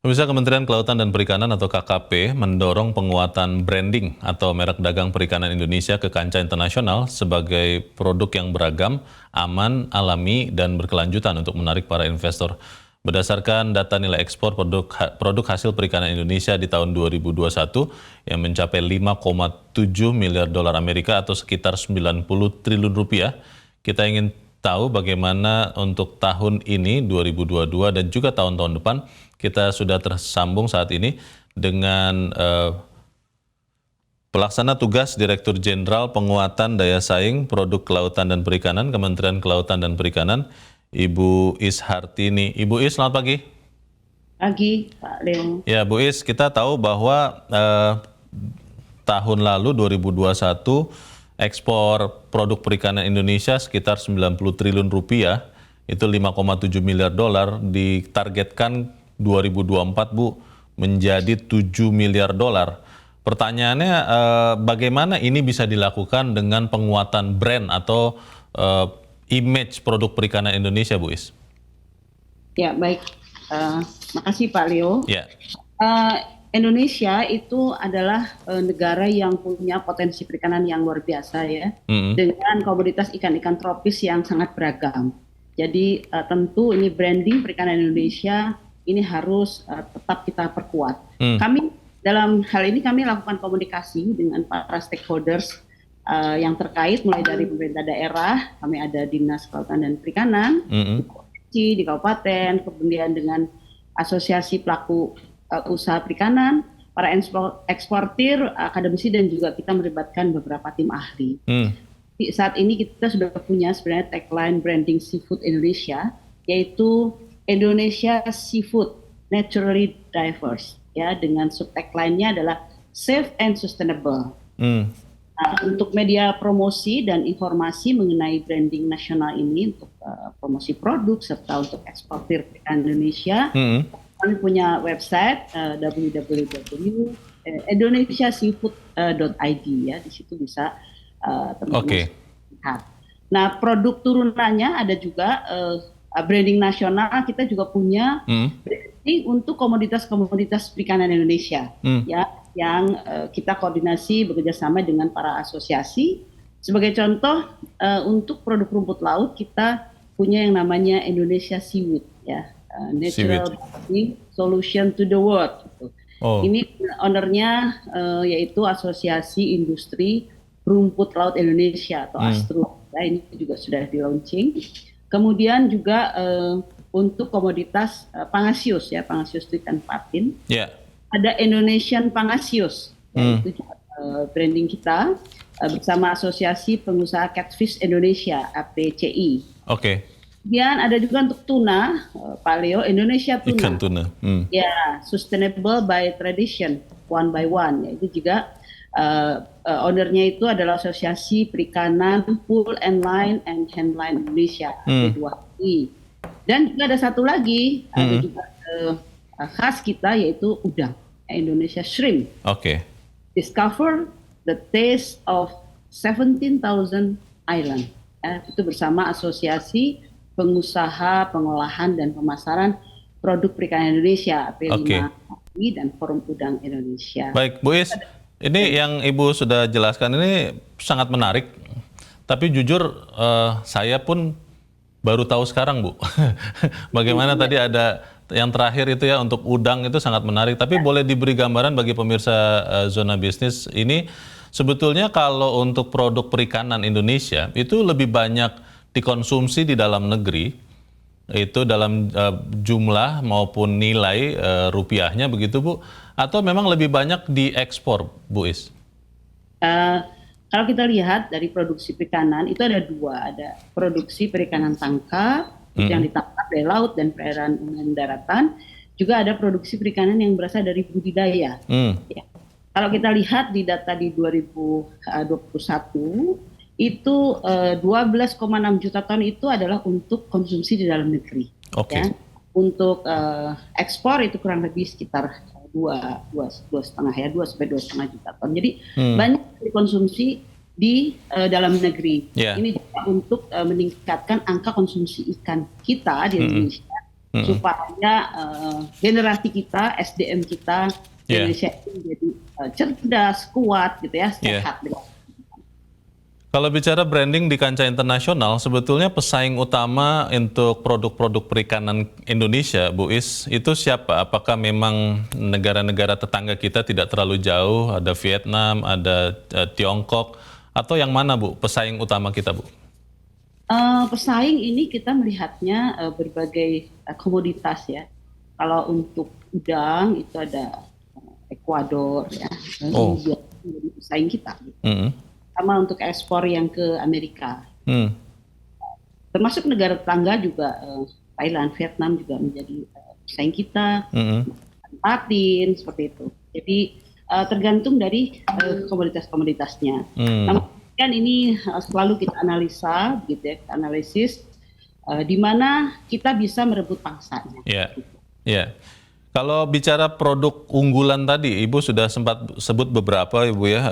Pemirsa, Kementerian Kelautan dan Perikanan atau KKP mendorong penguatan branding atau merek dagang perikanan Indonesia ke kancah internasional sebagai produk yang beragam, aman, alami, dan berkelanjutan untuk menarik para investor. Berdasarkan data nilai ekspor produk hasil perikanan Indonesia di tahun 2021 yang mencapai 5,7 miliar dolar Amerika atau sekitar 90 triliun rupiah, kita ingin tahu bagaimana untuk tahun ini 2022 dan juga tahun-tahun depan. Kita sudah tersambung saat ini dengan Pelaksana Tugas Direktur Jenderal Penguatan Daya Saing Produk Kelautan dan Perikanan Kementerian Kelautan dan Perikanan, Ibu Is Hartini. Ibu Is, selamat pagi. Pagi, Pak Leo. Ya, Bu Is, kita tahu bahwa tahun lalu 2021 ekspor produk perikanan Indonesia sekitar 90 triliun rupiah, itu 5,7 miliar dolar, ditargetkan 2024 Bu menjadi 7 miliar dolar. Pertanyaannya bagaimana ini bisa dilakukan dengan penguatan brand atau image produk perikanan Indonesia, Bu Is? Ya, baik. Makasih Pak Leo. Ya. Indonesia itu adalah negara yang punya potensi perikanan yang luar biasa ya, dengan komoditas ikan-ikan tropis yang sangat beragam. Jadi tentu ini branding perikanan Indonesia ini harus tetap kita perkuat. Kami dalam hal ini kami lakukan komunikasi dengan para stakeholders yang terkait, mulai dari pemerintah daerah, kami ada Dinas Kelautan dan Perikanan, di kabupaten, kemudian dengan asosiasi pelaku usaha perikanan, para eksportir, akademisi, dan juga kita melibatkan beberapa tim ahli. Saat ini kita sudah punya sebenarnya tagline branding seafood Indonesia, yaitu Indonesia Seafood Naturally Diverse, ya, dengan subtagline-nya adalah Safe and Sustainable. Nah, untuk media promosi dan informasi mengenai branding nasional ini untuk promosi produk serta untuk eksportir perikanan Indonesia, kami punya website www.indonesiaseafood.id, ya, di situ bisa teman-teman lihat. Nah, produk turunannya ada juga branding nasional, kita juga punya branding untuk komoditas-komoditas perikanan Indonesia, ya, yang kita koordinasi bekerjasama dengan para asosiasi. Sebagai contoh, untuk produk rumput laut kita punya yang namanya Indonesia Seaweed, ya, Natural Solution to the World. Gitu. Ini ownernya yaitu Asosiasi Industri Rumput Laut Indonesia atau ASTRO. Ya, ini juga sudah di launching. Kemudian juga untuk komoditas pangasius, ya, pangasius itu ikan patin. Ada Indonesian Pangasius, itu juga branding kita bersama Asosiasi Pengusaha Catfish Indonesia (APCI). Kemudian ada juga untuk tuna, Pak Leo, Indonesia Tuna. Ikan tuna. Ya, Sustainable by Tradition, One by One. Ya, itu juga ownernya itu adalah Asosiasi Perikanan Pool and Line and Handline Indonesia (API2I). Dan juga ada satu lagi, ada juga khas kita, yaitu udang, Indonesia Shrimp. Discover the taste of 17,000 island. Itu bersama Asosiasi Pengusaha Pengolahan dan Pemasaran Produk Perikanan Indonesia (AP5I) dan Forum Udang Indonesia. Baik, Bu Is. Ini yang Ibu sudah jelaskan ini sangat menarik, tapi jujur saya pun baru tahu sekarang, Bu. Bagaimana tadi ada yang terakhir itu ya, untuk udang itu sangat menarik, tapi boleh diberi gambaran bagi pemirsa Zona Bisnis ini, sebetulnya kalau untuk produk perikanan Indonesia itu lebih banyak dikonsumsi di dalam negeri, itu dalam jumlah maupun nilai rupiahnya begitu, Bu, atau memang lebih banyak diekspor, Bu Is? Kalau kita lihat dari produksi perikanan itu ada dua, ada produksi perikanan tangkap yang ditangkap dari laut dan perairan dan daratan, juga ada produksi perikanan yang berasal dari budidaya. Ya. Kalau kita lihat di data di 2021 itu 12,6 juta ton itu adalah untuk konsumsi di dalam negeri. Ya. Untuk ekspor itu kurang lebih sekitar 2,5 juta ton. Jadi banyak dikonsumsi di dalam negeri. Ini juga untuk meningkatkan angka konsumsi ikan kita di Indonesia supaya generasi kita, SDM kita, Indonesia ini jadi cerdas, kuat, gitu ya, sehat. Kalau bicara branding di kancah internasional, sebetulnya pesaing utama untuk produk-produk perikanan Indonesia, Bu Is, itu siapa? Apakah memang negara-negara tetangga kita tidak terlalu jauh? Ada Vietnam, ada Tiongkok, atau yang mana, Bu, pesaing utama kita, Bu? Pesaing ini kita melihatnya berbagai komoditas ya. Kalau untuk udang itu ada Ekuador ya, India menjadi pesaing kita. Sama untuk ekspor yang ke Amerika. Termasuk negara tetangga juga Thailand, Vietnam juga menjadi pesaing kita. Latin seperti itu. Jadi tergantung dari komoditas-komoditasnya. Namun kan ini selalu kita analisa, gitu ya, kita analisis di mana kita bisa merebut pangsanya. Ya. Kalau bicara produk unggulan tadi, Ibu sudah sempat sebut beberapa, Ibu ya,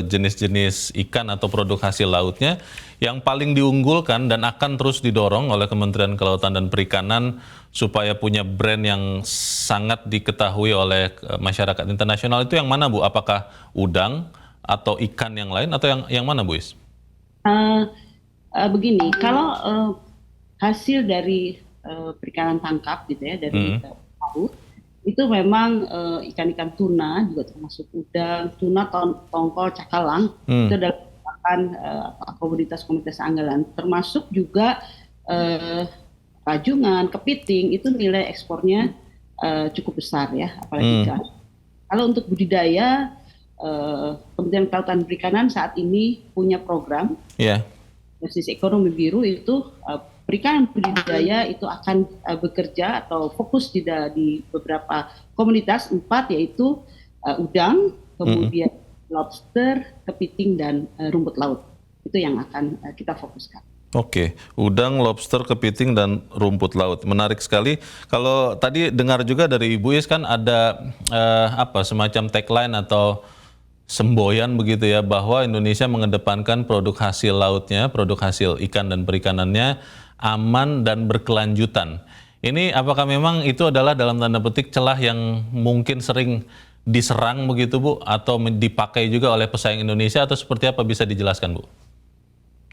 jenis-jenis ikan atau produk hasil lautnya yang paling diunggulkan dan akan terus didorong oleh Kementerian Kelautan dan Perikanan supaya punya brand yang sangat diketahui oleh masyarakat internasional itu yang mana, Bu? Apakah udang atau ikan yang lain atau yang mana, Bu Is? Begini, kalau hasil dari perikanan tangkap gitu ya dari laut itu memang ikan-ikan tuna juga termasuk udang, tuna, tongkol, cakalang itu adalah komoditas-komoditas andalan, termasuk juga rajungan, kepiting itu nilai ekspornya cukup besar ya, apalagi ikan. Kalau untuk budidaya, Kementerian Kelautan dan Perikanan saat ini punya program basis ekonomi biru itu perikanan budidaya itu akan bekerja atau fokus di beberapa komunitas 4 yaitu udang, kemudian lobster, kepiting dan rumput laut. Itu yang akan kita fokuskan. Oke, udang, lobster, kepiting dan rumput laut. Menarik sekali. Kalau tadi dengar juga dari Ibu Is kan ada semacam tagline atau semboyan begitu ya, bahwa Indonesia mengedepankan produk hasil lautnya, produk hasil ikan dan perikanannya aman dan berkelanjutan. Ini apakah memang itu adalah dalam tanda petik celah yang mungkin sering diserang begitu, Bu, atau dipakai juga oleh pesaing Indonesia, atau seperti apa, bisa dijelaskan, Bu?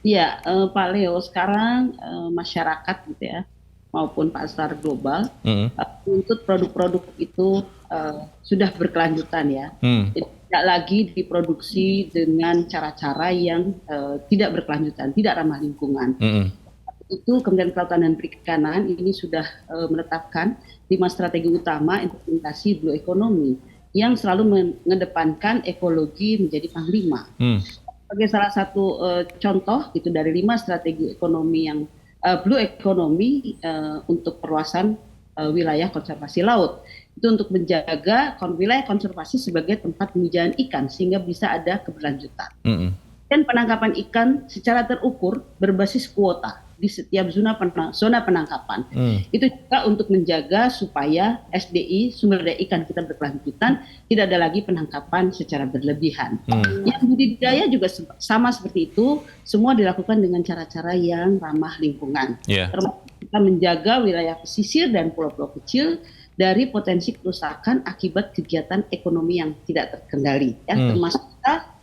Iya, Pak Leo, sekarang masyarakat gitu ya, maupun pasar global untuk produk-produk itu sudah berkelanjutan ya. Tidak lagi diproduksi dengan cara-cara yang tidak berkelanjutan, tidak ramah lingkungan. Itu Kementerian Kelautan dan Perikanan ini sudah menetapkan 5 strategi utama implementasi blue economy yang selalu mengedepankan ekologi menjadi panglima. Sebagai salah satu contoh gitu dari 5 strategi ekonomi yang blue economy untuk perluasan wilayah konservasi laut. Itu untuk menjaga wilayah konservasi sebagai tempat pemijahan ikan sehingga bisa ada keberlanjutan. Dan penangkapan ikan secara terukur berbasis kuota di setiap zona penangkapan. Itu juga untuk menjaga supaya SDI, sumber daya ikan kita berkelanjutan, tidak ada lagi penangkapan secara berlebihan. Yang budidaya juga sama seperti itu, semua dilakukan dengan cara-cara yang ramah lingkungan. Termasuk kita menjaga wilayah pesisir dan pulau-pulau kecil dari potensi kerusakan akibat kegiatan ekonomi yang tidak terkendali. Termasuk kita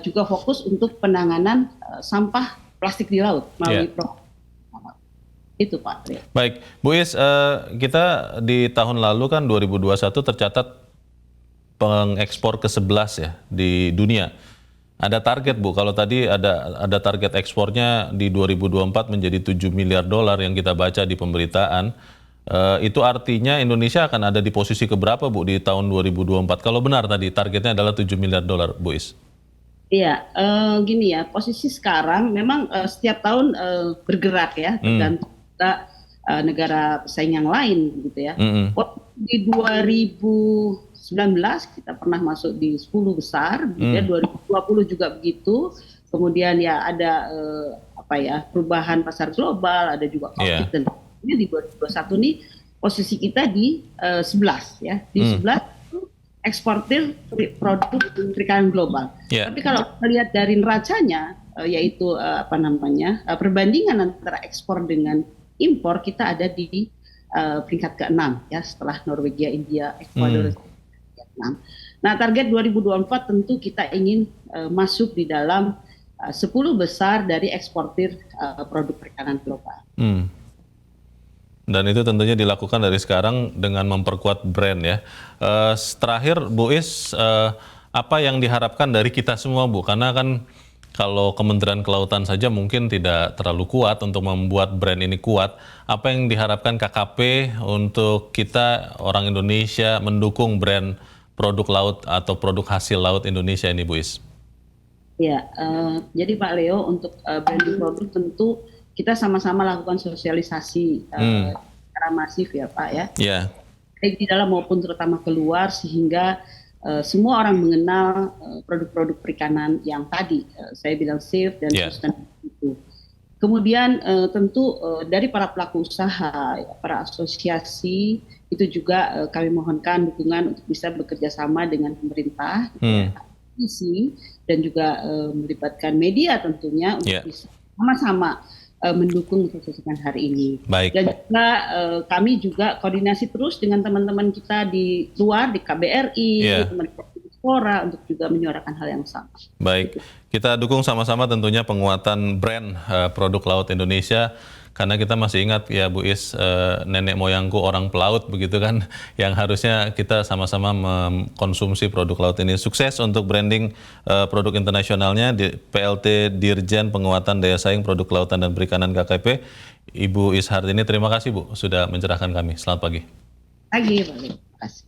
juga fokus untuk penanganan sampah plastik di laut melalui program. Itu Pak. Baik, Bu Is, kita di tahun lalu kan 2021 tercatat pengekspor ke-11 ya di dunia. Ada target, Bu, kalau tadi ada target ekspornya di 2024 menjadi $7 miliar yang kita baca di pemberitaan. Itu artinya Indonesia akan ada di posisi keberapa, Bu, di tahun 2024? Kalau benar tadi targetnya adalah $7 miliar, Bu Is. Iya, gini ya, posisi sekarang memang setiap tahun bergerak ya, tergantung negara pesaing yang lain gitu ya. Di 2019 kita pernah masuk di 10 besar, gitu ya, 2020 juga begitu. Kemudian ya ada perubahan pasar global, ada juga COVID dan di 2021 nih posisi kita di 11 ya, di 11 eksportir produk perikanan global. Tapi kalau kita lihat dari neracanya, yaitu perbandingan antara ekspor dengan impor, kita ada di peringkat ke-6 ya, setelah Norwegia, India, Ekuador, Vietnam. Nah, target 2024 tentu kita ingin masuk di dalam 10 besar dari eksportir produk perikanan global. Dan itu tentunya dilakukan dari sekarang dengan memperkuat brand ya. Terakhir Bu Is, apa yang diharapkan dari kita semua Bu? Karena kan kalau Kementerian Kelautan saja mungkin tidak terlalu kuat untuk membuat brand ini kuat. Apa yang diharapkan KKP untuk kita orang Indonesia mendukung brand produk laut atau produk hasil laut Indonesia ini Bu Is? Ya, jadi Pak Leo, untuk branding produk tentu kita sama-sama lakukan sosialisasi secara masif ya Pak ya. Yeah. Baik di dalam maupun terutama keluar, sehingga semua orang mengenal produk-produk perikanan yang tadi saya bilang safe dan sustainable itu. Kemudian tentu dari para pelaku usaha, para asosiasi itu juga kami mohonkan dukungan untuk bisa bekerja sama dengan pemerintah, dan juga melibatkan media tentunya untuk bisa sama-sama mendukung kesuksesan hari ini. Baik. Dan juga kami juga koordinasi terus dengan teman-teman kita di luar, di KBRI, teman-teman Diaspora, untuk juga menyuarakan hal yang sama. Baik, kita dukung sama-sama tentunya penguatan brand produk laut Indonesia, karena kita masih ingat ya Bu Is, nenek moyangku orang pelaut begitu kan, yang harusnya kita sama-sama mengkonsumsi produk laut ini. Sukses untuk branding produk internasionalnya di PLT Dirjen Penguatan Daya Saing Produk Kelautan dan Perikanan KKP, Ibu Is Hartini. Terima kasih Bu sudah mencerahkan kami. Selamat pagi. Pagi, Pak. Terima kasih.